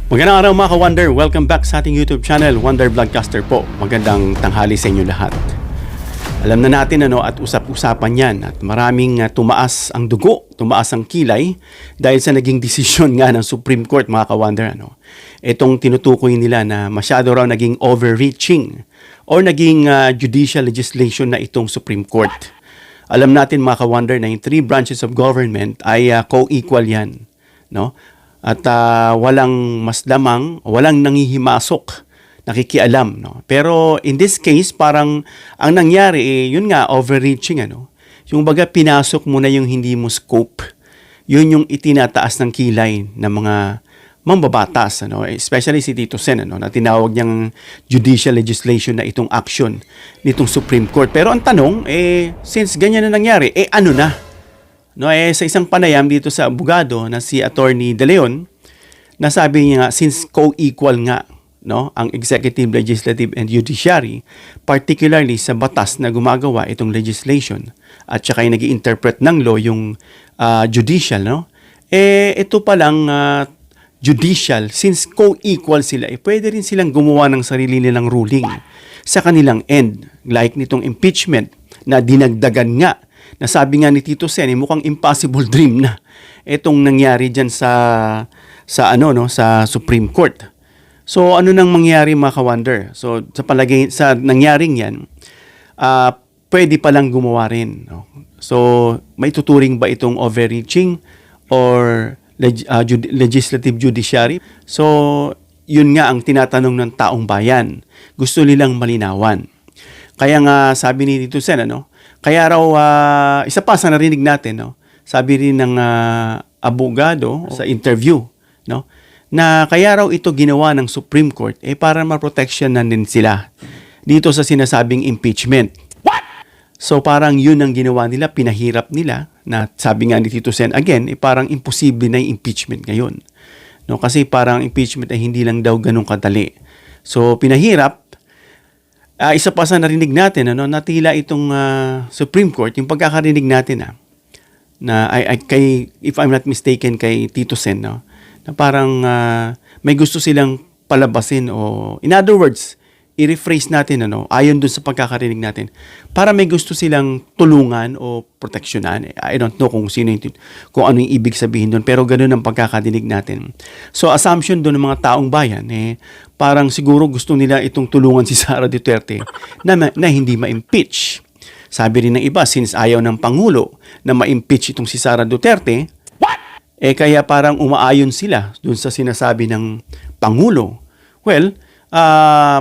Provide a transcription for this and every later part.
Magandang araw mga ka-Wonder. Welcome back sa ating YouTube channel, Wonder Vlogcaster po. Magandang tanghali sa inyo lahat. Alam na natin at usap-usapan yan at maraming tumaas ang dugo, tumaas ang kilay dahil sa naging desisyon nga ng Supreme Court mga ka-Wonder. Itong tinutukoy nila na masyado raw naging overreaching or naging judicial legislation na itong Supreme Court. Alam natin mga ka-Wonder na yung three branches of government ay co-equal yan. At walang mas lamang, walang nangihimasok, nakikialam. Pero in this case, parang ang nangyari, yun nga, overreaching. Yung baga pinasok mo na yung hindi mo scope. Yun yung itinataas ng kilay ng mga mambabatas. Especially si Tito Sen, na tinawag niyang judicial legislation na itong action nitong Supreme Court. Pero ang tanong, since ganyan na nangyari, ano na? Sa isang panayam dito sa abogado na si Attorney De Leon, nasabi niya nga, since co-equal nga ang executive, legislative, and judiciary, particularly sa batas na gumagawa itong legislation, at saka yung nag-i-interpret ng law yung judicial, ito palang judicial, since co-equal sila, pwede rin silang gumawa ng sarili nilang ruling sa kanilang end, like nitong impeachment na dinagdagan nga. Nasabi nga ni Tito Sen, mukhang impossible dream na itong nangyari diyan sa Supreme Court. So ano nang mangyari mga ka-Wonder? So sa palagay sa nangyaring 'yan, pwede pa lang gumawa rin, So may tuturing ba itong overreaching or legislative judiciary? So yun nga ang tinatanong ng taong bayan. Gusto nilang malinawan. Kaya nga sabi ni Tito Sen, kaya raw, isa pa sa narinig natin, sabi rin ng abogado sa interview, na kaya raw ito ginawa ng Supreme Court para ma-protectionan din sila dito sa sinasabing impeachment. What? So parang yun ang ginawa nila, pinahirap nila, na sabi nga ni Tito Sen, again, parang imposible na yung impeachment ngayon. Kasi parang impeachment ay hindi lang daw ganun kadali. So pinahirap. Isa pa sa narinig natin, na tila itong Supreme Court, yung pagkakarinig natin, na if I'm not mistaken, kay Tito Sen, na parang may gusto silang palabasin o, in other words, i-rephrase natin, ayon dun sa pagkakarinig natin, para may gusto silang tulungan o proteksyonan. I don't know kung ano yung ibig sabihin dun, pero ganun ang pagkakarinig natin. So, assumption dun ng mga taong bayan, parang siguro gusto nila itong tulungan si Sara Duterte na hindi ma-impeach. Sabi rin ng iba, since ayaw ng Pangulo na ma-impeach itong si Sara Duterte, kaya parang umaayon sila dun sa sinasabi ng Pangulo. Well,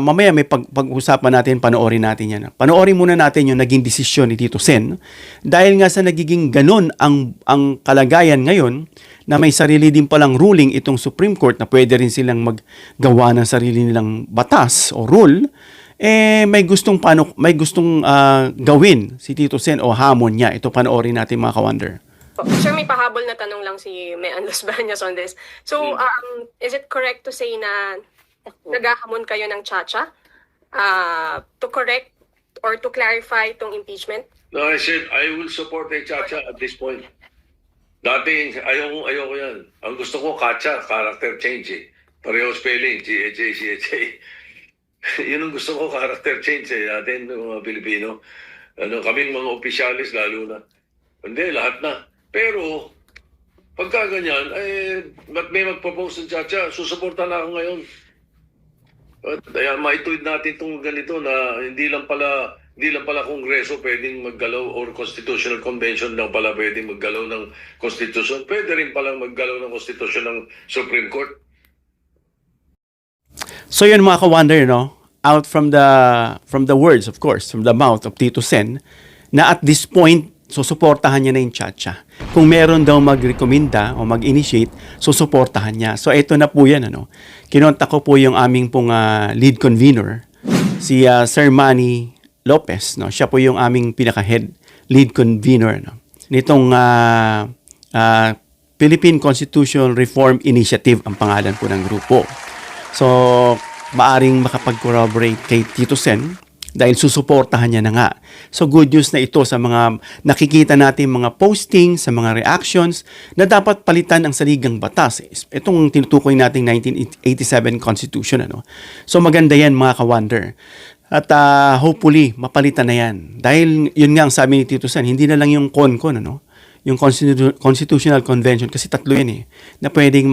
mamaya may pag-usapan natin, panoorin natin yan. Panoorin muna natin yung naging desisyon ni Tito Sen dahil nga sa nagiging ganun ang kalagayan ngayon na may sarili din palang ruling itong Supreme Court na pwede rin silang maggawa ng sarili nilang batas o rule, may gustong gawin si Tito Sen o hamon niya. Ito panoorin natin mga ka-Wonder. Sir, may pahabol na tanong lang si Mean Los Bañas on this. So, is it correct to say na naghahamon kayo ng Chacha to correct or to clarify itong impeachment? No, I said I will support a Chacha at this point. Dati, ayoko yan. Ang gusto ko, Chacha, character change. Pareho spelling, G-H-A, C-H-A. Yun ang gusto ko, character change natin, mga Pilipino. Kaming mga opisyalis, lalo na. Hindi, lahat na. Pero, pagka ganyan, may mag-propose ng Chacha, susuporta na ako ngayon. At maituwid natin itong ganito na hindi lang pala Kongreso pwedeng maggalaw or Constitutional Convention lang pala pwedeng maggalaw ng Constitution. Pwede rin palang maggalaw ng Constitution ng Supreme Court. So yun mga ka-Wonder, out from the words, of course, from the mouth of Tito Sen, na at this point, susuportahan niya na yung Chacha. Kung meron daw mag-recommenda o mag-initiate, susuportahan niya. So ito na po yan. Kinontak ko po yung aming pong lead convener, si Sir Manny Lopez. Siya po yung aming pinaka-head lead convener nitong Philippine Constitutional Reform Initiative ang pangalan po ng grupo. So maaring makapag-corroborate kay Tito Sen dahil susuportahan niya na nga. So good news na ito sa mga nakikita natin mga posting, sa mga reactions na dapat palitan ang saligang batas. Itong tinutukoy nating 1987 Constitution. So maganda yan mga ka-wonder. At hopefully mapalitan na yan. Dahil yun nga ang sabi ni Tito Sen, hindi na lang yung CONCON, yung Constitutional Convention, kasi tatlo yan na pwedeng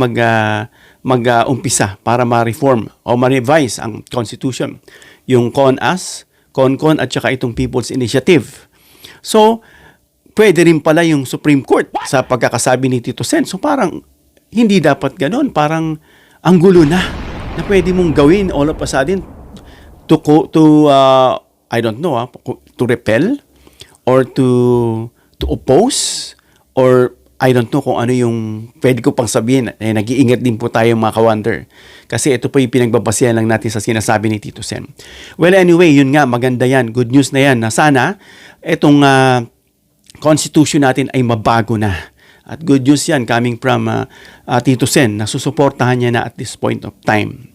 mag-umpisa para ma-reform o ma-revise ang Constitution. Yung CONAS, CONCON at saka itong People's Initiative. So, pwede rin pala yung Supreme Court sa pagkakasabi ni Tito Sen. So, parang hindi dapat ganun. Parang ang gulo na pwede mong gawin all of a sudden to I don't know, to repel or to oppose or I don't know kung ano yung pwede ko pang sabihin. Nag-iingat din po tayo mga ka-wonder. Kasi ito po yung pinagbabasihan lang natin sa sinasabi ni Tito Sen. Well, anyway, yun nga, maganda yan. Good news na yan na sana itong constitution natin ay mabago na. At good news yan coming from Tito Sen na susuportahan niya na at this point of time.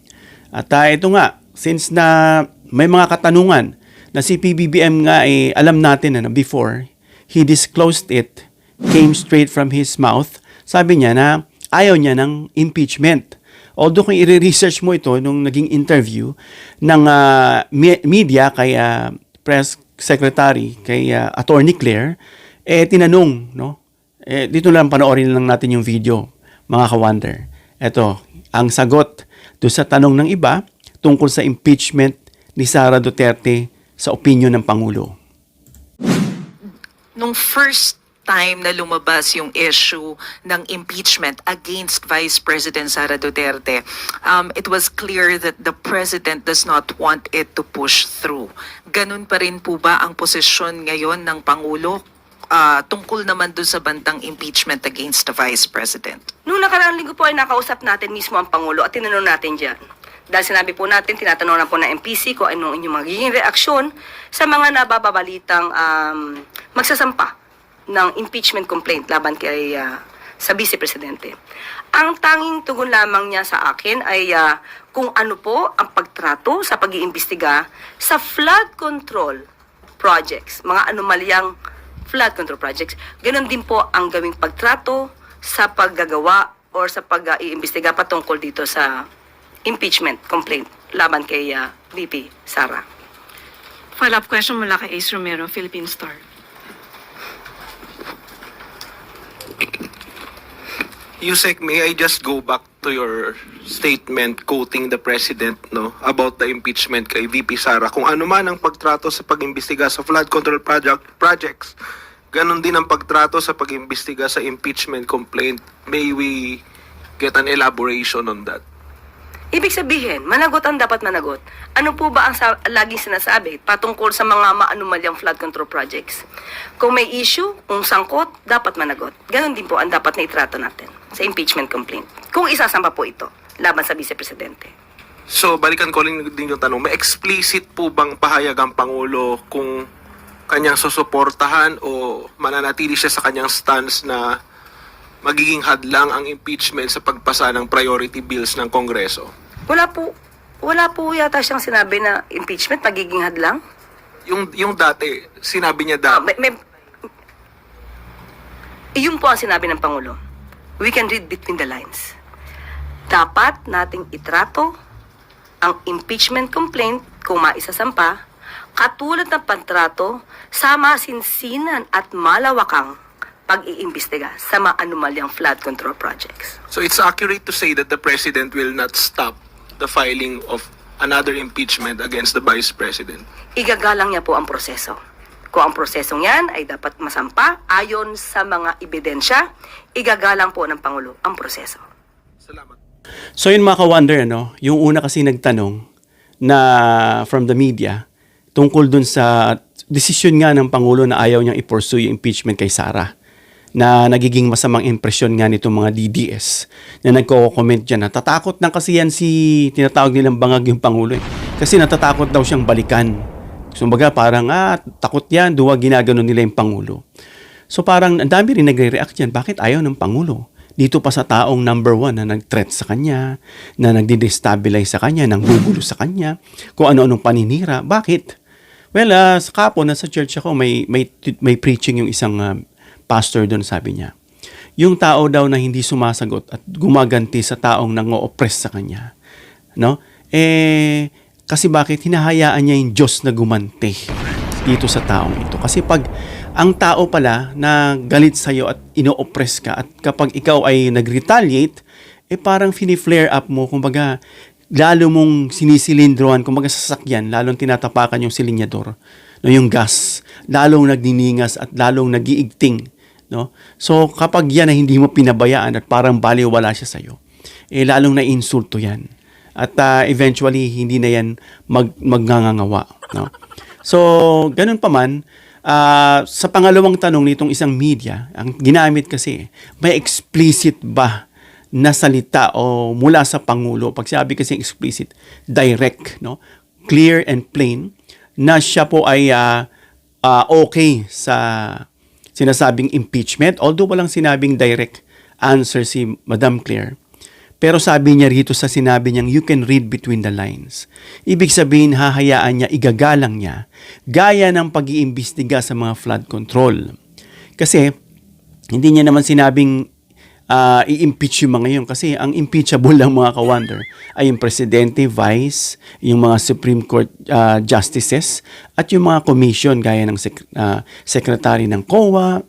At ito nga, since na may mga katanungan na si PBBM nga alam natin na before, he disclosed it, came straight from his mouth. Sabi niya na ayaw niya ng impeachment. Although kung i-research mo ito nung naging interview ng media kay press secretary, kay Attorney Claire, tinanong, dito lang panoorin lang natin yung video, mga ka-wonder. Ito, ang sagot do sa tanong ng iba tungkol sa impeachment ni Sara Duterte sa opinion ng Pangulo. Nung first time na lumabas yung issue ng impeachment against Vice President Sara Duterte, it was clear that the President does not want it to push through. Ganun pa rin po ba ang posisyon ngayon ng Pangulo tungkol naman dun sa bantang impeachment against the Vice President? Noong nakaraang linggo po ay nakausap natin mismo ang Pangulo at tinanong natin dyan. Dahil sinabi po natin, tinatanong na po ng MPC kung anong inyong magiging reaksyon sa mga nababalitang magsasampa ng impeachment complaint laban kay sa Vice Presidente. Ang tanging tugon lamang niya sa akin ay kung ano po ang pagtrato sa pag-iimbestiga sa flood control projects, mga anomalyang flood control projects. Ganon din po ang gawing pagtrato sa paggagawa or sa pag-iimbestiga patungkol dito sa impeachment complaint laban kay VP Sara. Follow-up question mula kay Ace Romero, Philippine Star. Yusek, may I just go back to your statement quoting the President about the impeachment kay VP Sara. Kung ano man ang pagtrato sa pag-imbestiga sa flood control projects, ganon din ang pagtrato sa pag-imbestiga sa impeachment complaint. May we get an elaboration on that? Ibig sabihin, managot ang dapat managot. Ano po ba ang laging sinasabi patungkol sa mga maanumalyang flood control projects? Kung may issue, kung sangkot, dapat managot. Ganon din po ang dapat na itrato natin sa impeachment complaint. Kung isasampa po ito laban sa Vice Presidente. So, balikan ko rin din yung tanong, may explicit po bang pahayag ang Pangulo kung kanyang susuportahan o mananatili siya sa kanyang stance na magiging hadlang ang impeachment sa pagpasa ng priority bills ng Kongreso? Wala po yata siyang sinabi na impeachment magiging hadlang. Yung dati, sinabi niya dati. Iyon po ang sinabi ng Pangulo. We can read between the lines. Dapat nating itrato ang impeachment complaint kung maisasampa katulad ng pagtrato sa masinsinan at malawakang pag-iimbestiga sa mga anomalyang flood control projects. So it's accurate to say that the President will not stop the filing of another impeachment against the Vice President? Igagalang niya po ang proseso. Kung ang prosesong yan ay dapat masampa ayon sa mga ebidensya, igagalang po ng Pangulo ang proseso. Salamat. So yun mga ka-wonder, yung una kasi nagtanong na from the media tungkol dun sa desisyon nga ng Pangulo na ayaw niyang i-pursue yung impeachment kay Sara, na nagiging masamang impresyon nga nitong mga DDS na nagko-comment dyan. Natatakot na kasi yan tinatawag nilang bangag yung Pangulo Kasi natatakot daw siyang balikan. So baga parang takot yan, ginagano nila yung Pangulo. So parang ang dami rin nagre-react yan. Bakit ayaw ng Pangulo? Dito pa sa taong number 1 na nag-threat sa kanya, na nagdi-destabilize sa kanya, nang gugulo sa kanya, kung ano-anong paninira. Bakit? Well, sa kapon, nasa church ako, may preaching yung isang pastor doon, sabi niya. Yung tao daw na hindi sumasagot at gumaganti sa taong nang-o-oppress sa kanya. No? Kasi bakit hinahayaan niya yung Diyos na gumanti dito sa taong ito? Kasi pag ang tao pala na galit sa'yo at ino-oppress ka at kapag ikaw ay nag-retaliate, parang fini-flare up mo, kumbaga, lalo mong sinisilindrohan, kumbaga sasakyan, lalong tinatapakan yung silinyador, no, yung gas, lalong nagniningas at lalong nagiigting. No? So, kapag yan na hindi mo pinabayaan at parang baliwala siya sa'yo, lalong na-insulto yan. At eventually, hindi na yan magngangawa. No? So, ganun pa man, sa pangalawang tanong nitong isang media, ang ginamit kasi, may explicit ba na salita o mula sa Pangulo? Pag sabi kasi explicit, direct, no? Clear and plain, na siya po ay okay sa sinasabing impeachment, although walang sinabing direct answer si Madam Claire. Pero sabi niya rito sa sinabi niyang, you can read between the lines. Ibig sabihin, hahayaan niya, igagalang niya, gaya ng pag-iimbestiga sa mga flood control. Kasi, hindi niya naman sinabing i-impeach yung mga yun. Kasi ang impeachable lang mga ka-wonder ay yung presidente, vice, yung mga Supreme Court justices, at yung mga commission gaya ng secretary ng COA,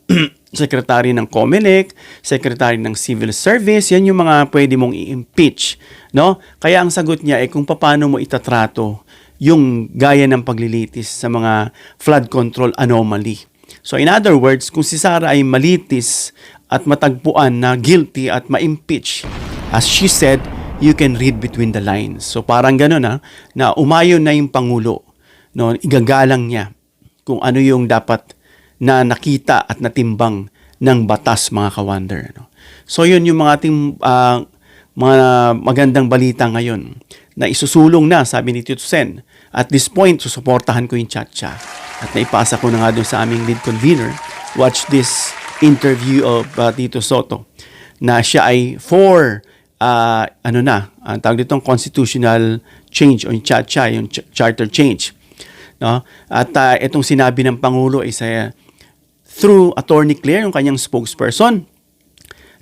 secretary ng COMELEC, secretary ng Civil Service, yan yung mga pwede mong i-impeach. No? Kaya ang sagot niya ay kung paano mo itatrato yung gaya ng paglilitis sa mga flood control anomaly. So in other words, kung si Sara ay malitis at matagpuan na guilty at ma-impeach, as she said, you can read between the lines. So parang gano'n na umayon na yung Pangulo, no, igagalang niya kung ano yung dapat na nakita at natimbang ng batas, mga ka-wonder. No? So yun yung mga ating mga magandang balita ngayon na isusulong na, sabi ni Tito Sen. At this point, susuportahan ko yung Chacha. At naipasa ko na nga doon sa aming lead convener. Watch this interview of Tito Soto na siya ay for tawag ditong constitutional change o yung Chacha, yung charter change. No? At itong sinabi ng Pangulo is through Attorney Claire, yung kanyang spokesperson,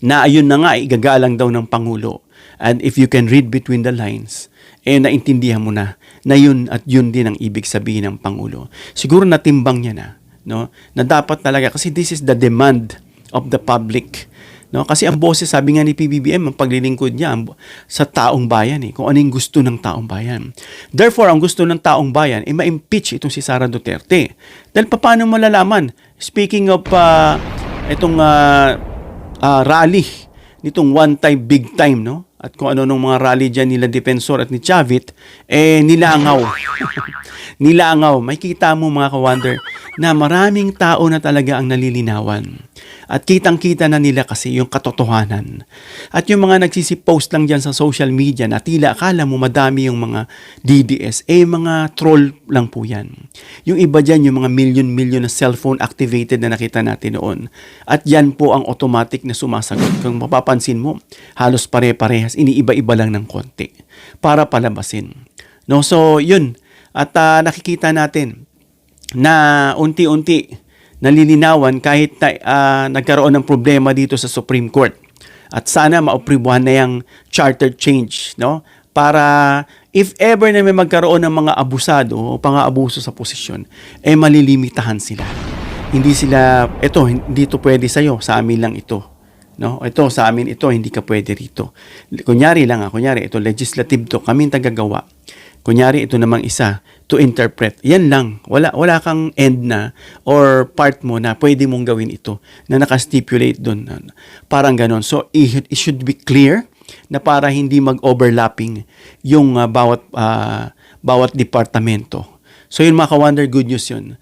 na ayun na nga, igagalang daw ng Pangulo. And if you can read between the lines, naintindihan mo na yun at yun din ang ibig sabihin ng Pangulo. Siguro natimbang niya na, no? Na dapat talaga, kasi this is the demand of the public. No? Kasi ang boses, sabi nga ni PBBM, ang paglilingkod niya sa taong bayan, kung ano yung gusto ng taong bayan. Therefore, ang gusto ng taong bayan, ma-impeach itong si Sara Duterte. Dahil paano malalaman? Speaking of itong rally, nitong one time, big time, no? At kung ano nung mga rally dyan nila Defensor at ni Chavit, nilangaw. Nilangaw. May kita mo mga ka-wonder na maraming tao na talaga ang nalilinawan. At kitang-kita na nila kasi yung katotohanan. At yung mga nagsisipost lang dyan sa social media na tila akala mo madami yung mga DDS, mga troll lang po yan. Yung iba dyan, yung mga million-million na cellphone activated na nakita natin noon. At yan po ang automatic na sumasagot. Kung mapapansin mo, halos pare-parehas, iniiba-iba lang ng konti para palabasin. No? So, yun. At nakikita natin na unti-unti nalilinawan kahit nagkaroon ng problema dito sa Supreme Court. At sana maopribuhan na yung charter change, no? Para if ever na may magkaroon ng mga abusado o pang-aabuso sa posisyon, malilimitahan sila. Hindi sila, hindi to pwede sa'yo, sa amin lang ito. No? Ito, sa amin ito, hindi ka pwede rito. Kunyari lang, ito legislative to, kami tagagawa. Kunyari, ito namang isa, to interpret. Yan lang. Wala kang end na or part mo na pwede mong gawin ito na nakastipulate doon. Parang ganon. So, it should be clear na para hindi mag-overlapping yung bawat departamento. So, yun mga ka-wonder, good news yun.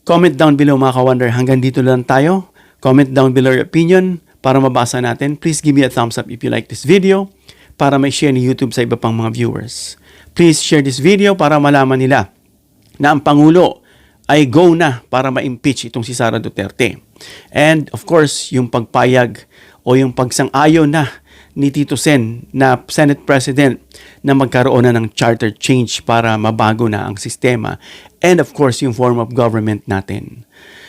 Comment down below mga ka-wonder. Hanggang dito lang tayo. Comment down below your opinion para mabasa natin. Please give me a thumbs up if you like this video para may share ni YouTube sa iba pang mga viewers. Please share this video para malaman nila na ang Pangulo ay go na para ma-impeach itong si Sara Duterte. And of course, yung pagpayag o yung pagsang-ayon na ni Tito Sen na Senate President na magkaroon na ng charter change para mabago na ang sistema. And of course, yung form of government natin.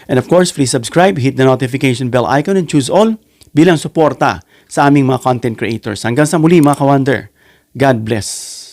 And of course, please subscribe, hit the notification bell icon and choose all bilang suporta sa aming mga content creators. Hanggang sa muli mga ka-Wonder. God bless.